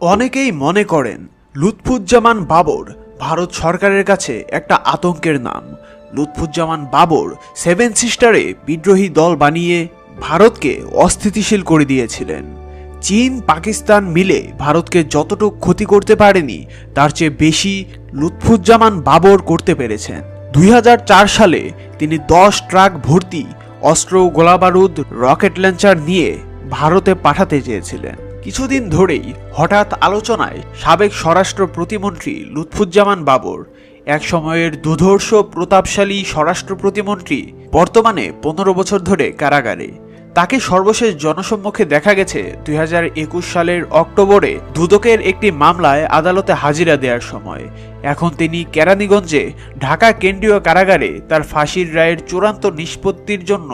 অনেকেই মনে করেন লুৎফুজ্জামান বাবর ভারত সরকারের কাছে একটা আতঙ্কের নাম। লুৎফুজ্জামান বাবর সেভেন সিস্টারে বিদ্রোহী দল বানিয়ে ভারতকে অস্থিতিশীল করে দিয়েছিলেন। চীন পাকিস্তান মিলে ভারতকে যতটুকু ক্ষতি করতে পারেনি তার চেয়ে বেশি লুৎফুজ্জামান বাবর করতে পেরেছেন। 2004 সালে তিনি 10 ট্রাক ভর্তি অস্ত্র, গোলাবারুদ, রকেট লঞ্চার নিয়ে ভারতে পাঠাতে চেয়েছিলেন। কিছুদিন ধরেই হঠাৎ আলোচনায় সাবেক স্বরাষ্ট্র প্রতিমন্ত্রী লুৎফুজ্জামান বাবর, এক সময়ের দুর্ধর্ষ প্রতাপশালী স্বরাষ্ট্র প্রতিমন্ত্রী, বর্তমানে 15 বছর ধরে কারাগারে। তাকে সর্বশেষ জনসম্মুখে দেখা গেছে 2021 সালের অক্টোবরে দুদকের একটি মামলায় আদালতে হাজিরা দেওয়ার সময়। এখন তিনি কেরানীগঞ্জে ঢাকা কেন্দ্রীয় কারাগারে তার ফাঁসির রায়ের চূড়ান্ত নিষ্পত্তির জন্য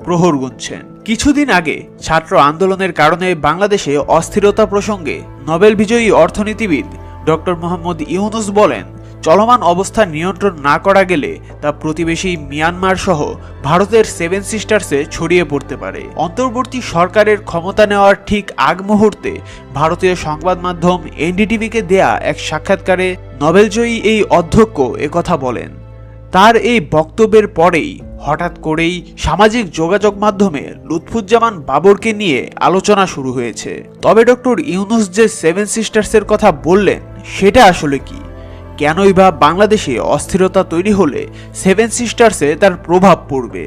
প্রহর গুনছেন। কিছুদিন আগে ছাত্র আন্দোলনের কারণে বাংলাদেশে অস্থিরতা প্রসঙ্গে নোবেল বিজয়ী অর্থনীতিবিদ ডক্টর মোহাম্মদ ইউনুস বলেন, চলমান অবস্থা নিয়ন্ত্রণ না করা গেলে তা প্রতিবেশী মিয়ানমার সহ ভারতের সেভেন সিস্টার্সে ছড়িয়ে পড়তে পারে। অন্তর্বর্তী সরকারের ক্ষমতা নেওয়ার ঠিক আগ মুহূর্তে ভারতীয় সংবাদ মাধ্যম এনডিটিভিকে দেয়া এক সাক্ষাৎকারে নোবেলজয়ী এই অধ্যক্ষ একথা বলেন। তার এই বক্তব্যের পরেই হঠাৎ করেই সামাজিক যোগাযোগ মাধ্যমে লুৎফুজ্জামান বাবরকে নিয়ে আলোচনা শুরু হয়েছে। তবে ডক্টর ইউনুস যে সেভেন সিস্টার্সের কথা বললেন সেটা আসলে কি? কেনই বা বাংলাদেশে অস্থিরতা তৈরি হলে সেভেন সিস্টার্সে তার প্রভাব পড়বে?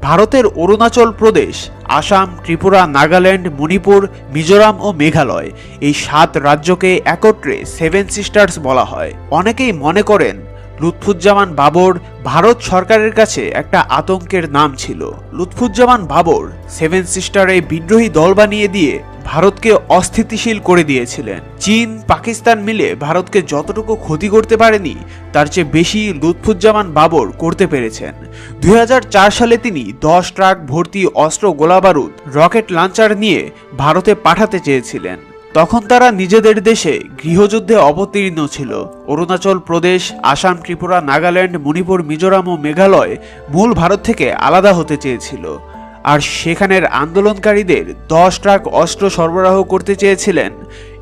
ভারতের অরুণাচল প্রদেশ, আসাম, ত্রিপুরা, নাগাল্যান্ড, মণিপুর, মিজোরাম ও মেঘালয়, এই 7 রাজ্যকে একত্রে সেভেন সিস্টার্স বলা হয়। অনেকেই মনে করেন লুৎফুজ্জামান বাবর ভারত সরকারের কাছে একটা আতঙ্কের নাম ছিল। লুৎফুজ্জামান বাবর সেভেন সিস্টারে বিদ্রোহী দল বানিয়ে দিয়ে ভারতকে অস্থিতিশীল করে দিয়েছিলেন। চীন পাকিস্তান মিলে ভারতকে যতটুকু ক্ষতি করতে পারেনি তার চেয়ে বেশি লুৎফুজ্জামান বাবর করতে পেরেছেন। 2004 সালে তিনি 10 ট্রাক ভর্তি অস্ত্র, গোলাবারুদ, রকেট লঞ্চার নিয়ে ভারতে পাঠাতে চেয়েছিলেন। তখন তারা নিজেদের দেশে গৃহযুদ্ধে অবতীর্ণ ছিল। অরুণাচল প্রদেশ, আসাম, ত্রিপুরা, নাগাল্যান্ড, মণিপুর, মিজোরাম ও মেঘালয় মূল ভারত থেকে আলাদা হতে চেয়েছিল। আর সেখানের আন্দোলনকারীদের 10 ট্রাক অস্ত্র সরবরাহ করতে চেয়েছিলেন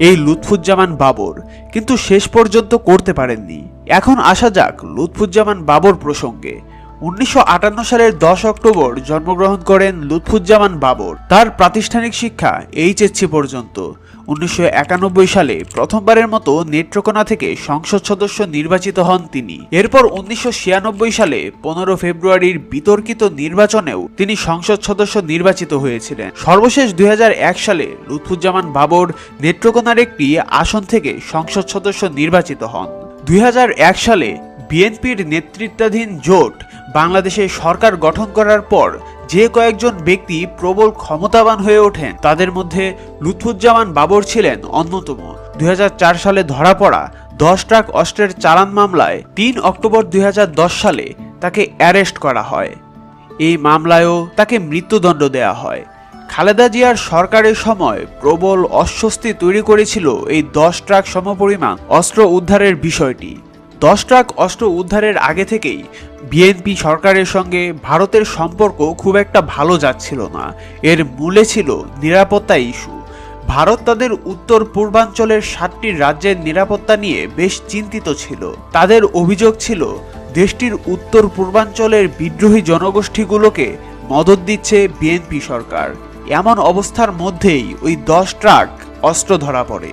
এই লুৎফুজ্জামান বাবর, কিন্তু শেষ পর্যন্ত করতে পারেননি। এখন আসা যাক লুৎফুজ্জামান বাবর প্রসঙ্গে। 1958 সালের 10 অক্টোবর জন্মগ্রহণ করেন লুৎফুজ্জামান বাবর। তার প্রাতিষ্ঠানিক শিক্ষা এইচএসসি পর্যন্ত। 1991 সালে প্রথমবারের মতো নেত্রকোনা থেকে সংসদ সদস্য নির্বাচিত হন তিনি। এরপর 1996 সালে 15 ফেব্রুয়ারির বিতর্কিত নির্বাচনেও তিনি সংসদ সদস্য নির্বাচিত হয়েছিলেন। সর্বশেষ 2001 সালে লুৎফুজ্জামান বাবর নেত্রকোনার একটি আসন থেকে সংসদ সদস্য নির্বাচিত হন। 2001 সালে বিএনপির নেতৃত্বাধীন জোট বাংলাদেশে সরকার গঠন করার পর যে কয়েকজন ব্যক্তি প্রবল ক্ষমতাবান হয়ে ওঠেন তাদের মধ্যে লুৎফুজ্জামান বাবর ছিলেন অন্যতম। 2004 সালে ধরা পড়া 10 ট্রাক অস্ত্রের চালান মামলায় 3 অক্টোবর 2010 সালে তাকে অ্যারেস্ট করা হয়। এই মামলায়ও তাকে মৃত্যুদণ্ড দেয়া হয়। খালেদা জিয়ার সরকারের সময় প্রবল অস্বস্তি তৈরি করেছিল এই 10 ট্রাক সমপরিমাণ অস্ত্র উদ্ধারের বিষয়টি। 10 ট্রাক অস্ত্র উদ্ধারের আগে থেকেই বিএনপি সরকারের সঙ্গে ভারতের সম্পর্ক খুব একটা ভালো যাচ্ছিল না। এর মূলে ছিল নিরাপত্তা ইস্যু। ভারত তাদের উত্তর পূর্বাঞ্চলের 7টি রাজ্যের নিরাপত্তা নিয়ে বেশ চিন্তিত ছিল। তাদের অভিযোগ ছিল দেশটির উত্তর পূর্বাঞ্চলের বিদ্রোহী জনগোষ্ঠীগুলোকে মদদ দিচ্ছে বিএনপি সরকার। এমন অবস্থার মধ্যেই ওই 10 ট্রাক অস্ত্র ধরা পড়ে।